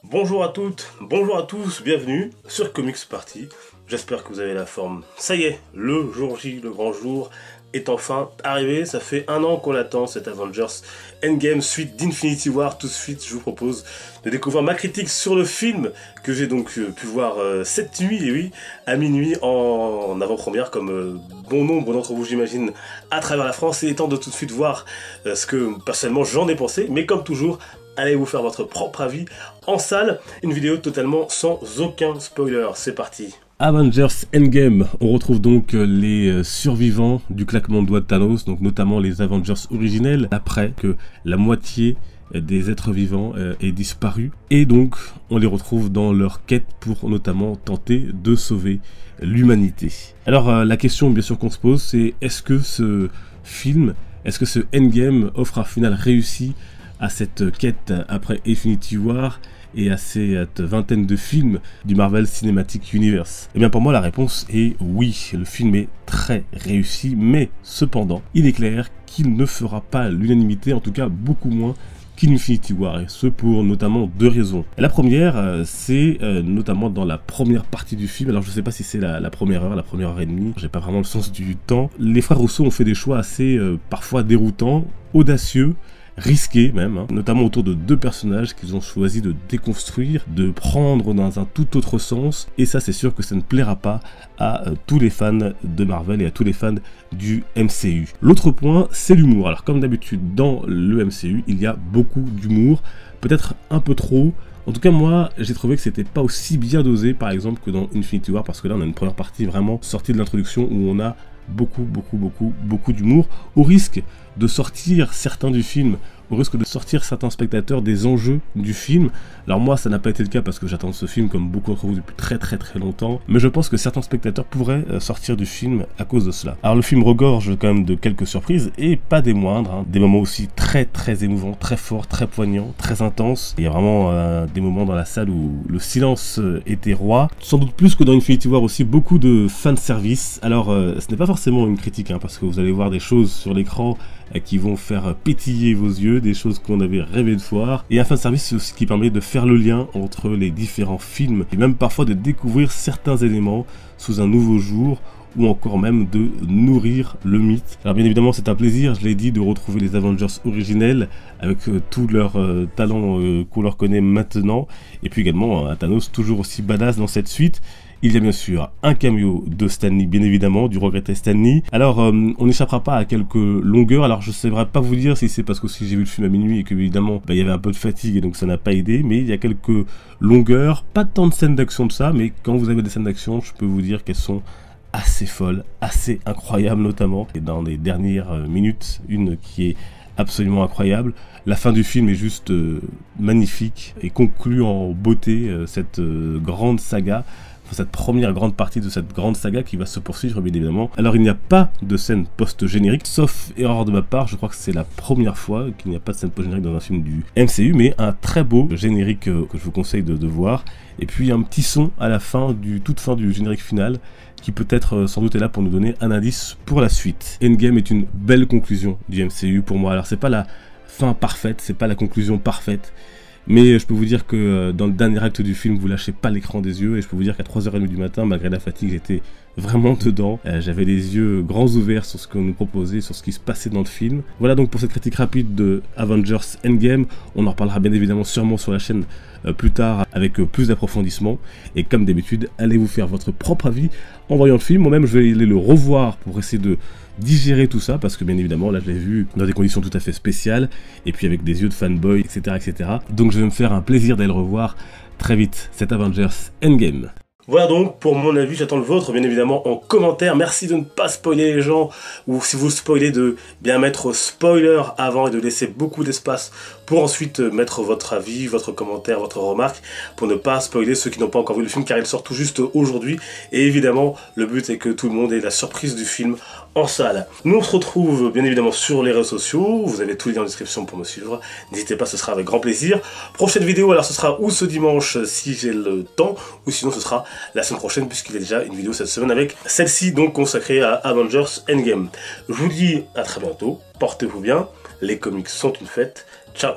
Bonjour à toutes, bonjour à tous, bienvenue sur Comics Party. J'espère que vous avez la forme. Ça y est, le jour J, le grand jour, est enfin arrivé. Ça fait 1 an qu'on l'attend, cet Avengers Endgame, suite d'Infinity War. Tout de suite, je vous propose de découvrir ma critique sur le film que j'ai donc pu voir cette nuit, et oui, à minuit en avant-première, comme bon nombre d'entre vous, j'imagine, à travers la France. Et étant de tout de suite voir ce que personnellement j'en ai pensé, mais comme toujours, allez vous faire votre propre avis en salle. Une vidéo totalement sans aucun spoiler. C'est parti. Avengers Endgame, on retrouve donc les survivants du claquement de doigts de Thanos, donc notamment les Avengers originels, après que la moitié des êtres vivants ait disparu. Et donc, on les retrouve dans leur quête pour notamment tenter de sauver l'humanité. Alors, la question bien sûr qu'on se pose, c'est est-ce que ce film, est-ce que ce Endgame offre un final réussi à cette quête après Infinity War et à cette vingtaine de films du Marvel Cinematic Universe? Eh bien pour moi la réponse est oui, le film est très réussi, mais cependant il est clair qu'il ne fera pas l'unanimité, en tout cas beaucoup moins qu'Infinity War, et ce pour notamment 2 raisons. La première, c'est notamment dans la première partie du film. Alors je sais pas si c'est la première heure et demie, j'ai pas vraiment le sens du temps. Les frères Rousseau ont fait des choix assez parfois déroutants, audacieux, risqué même, notamment autour de 2 personnages qu'ils ont choisi de déconstruire, de prendre dans un tout autre sens, et ça c'est sûr que ça ne plaira pas à tous les fans de Marvel et à tous les fans du MCU. L'autre point, c'est l'humour. Alors comme d'habitude dans le MCU, il y a beaucoup d'humour, peut-être un peu trop. En tout cas moi, j'ai trouvé que c'était pas aussi bien dosé par exemple que dans Infinity War, parce que là on a une première partie vraiment sortie de l'introduction où on a beaucoup d'humour, au risque de sortir certains du film, au risque de sortir certains spectateurs des enjeux du film. Alors moi ça n'a pas été le cas parce que j'attends ce film comme beaucoup d'entre vous depuis très longtemps, mais je pense que certains spectateurs pourraient sortir du film à cause de cela. Alors le film regorge quand même de quelques surprises, et pas des moindres, des moments aussi très émouvants, très forts, très poignants, très intenses. Il y a vraiment des moments dans la salle où le silence était roi, sans doute plus que dans Infinity War aussi, beaucoup de fanservice. Alors ce n'est pas forcément une critique, parce que vous allez voir des choses sur l'écran qui vont faire pétiller vos yeux, des choses qu'on avait rêvé de voir. Et un fanservice, c'est aussi ce qui permet de faire le lien entre les différents films, et même parfois de découvrir certains éléments sous un nouveau jour, ou encore même de nourrir le mythe. Alors bien évidemment c'est un plaisir, je l'ai dit, de retrouver les Avengers originels avec tout leur talent qu'on leur connaît maintenant, et puis également un Thanos toujours aussi badass dans cette suite. Il y a bien sûr un cameo de Stan Lee, bien évidemment, du regretté Stan Lee. Alors, on n'échappera pas à quelques longueurs. Alors, je ne saurais pas vous dire si c'est parce que si j'ai vu le film à minuit et que, évidemment, il y avait un peu de fatigue et donc ça n'a pas aidé. Mais il y a quelques longueurs, pas tant de scènes d'action de ça, mais quand vous avez des scènes d'action, je peux vous dire qu'elles sont assez folles, assez incroyables notamment. Et dans les dernières minutes, une qui est absolument incroyable. La fin du film est juste magnifique et conclut en beauté cette grande saga, cette première grande partie de cette grande saga qui va se poursuivre bien évidemment. Alors il n'y a pas de scène post-générique, sauf erreur de ma part, je crois que c'est la première fois qu'il n'y a pas de scène post-générique dans un film du MCU, mais un très beau générique que je vous conseille de voir. Et puis un petit son à la fin, toute fin du générique final, qui peut-être sans doute est là pour nous donner un indice pour la suite. Endgame est une belle conclusion du MCU pour moi. Alors c'est pas la fin parfaite, c'est pas la conclusion parfaite, mais je peux vous dire que dans le dernier acte du film, vous lâchez pas l'écran des yeux, et je peux vous dire qu'à 3h30 du matin, malgré la fatigue, j'étais vraiment dedans. J'avais les yeux grands ouverts sur ce qu'on nous proposait, sur ce qui se passait dans le film. Voilà donc pour cette critique rapide de Avengers Endgame. On en reparlera bien évidemment sûrement sur la chaîne plus tard avec plus d'approfondissement. Et comme d'habitude, allez vous faire votre propre avis en voyant le film. Moi-même, je vais aller le revoir pour essayer de digérer tout ça, parce que bien évidemment là je l'ai vu dans des conditions tout à fait spéciales, et puis avec des yeux de fanboy, etc. Donc je vais me faire un plaisir d'aller le revoir très vite, cet Avengers Endgame. Voilà donc pour mon avis, j'attends le vôtre bien évidemment en commentaire. Merci de ne pas spoiler les gens, ou si vous spoilez de bien mettre spoiler avant et de laisser beaucoup d'espace pour ensuite mettre votre avis, votre commentaire, votre remarque, pour ne pas spoiler ceux qui n'ont pas encore vu le film car il sort tout juste aujourd'hui. Et évidemment le but est que tout le monde ait la surprise du film en salle. Nous on se retrouve bien évidemment sur les réseaux sociaux, vous avez tous les liens en description pour me suivre, n'hésitez pas, ce sera avec grand plaisir. Prochaine vidéo, alors ce sera ou ce dimanche si j'ai le temps, ou sinon ce sera la semaine prochaine puisqu'il y a déjà une vidéo cette semaine avec celle-ci donc consacrée à Avengers Endgame. Je vous dis à très bientôt, portez-vous bien, les comics sont une fête. Ciao.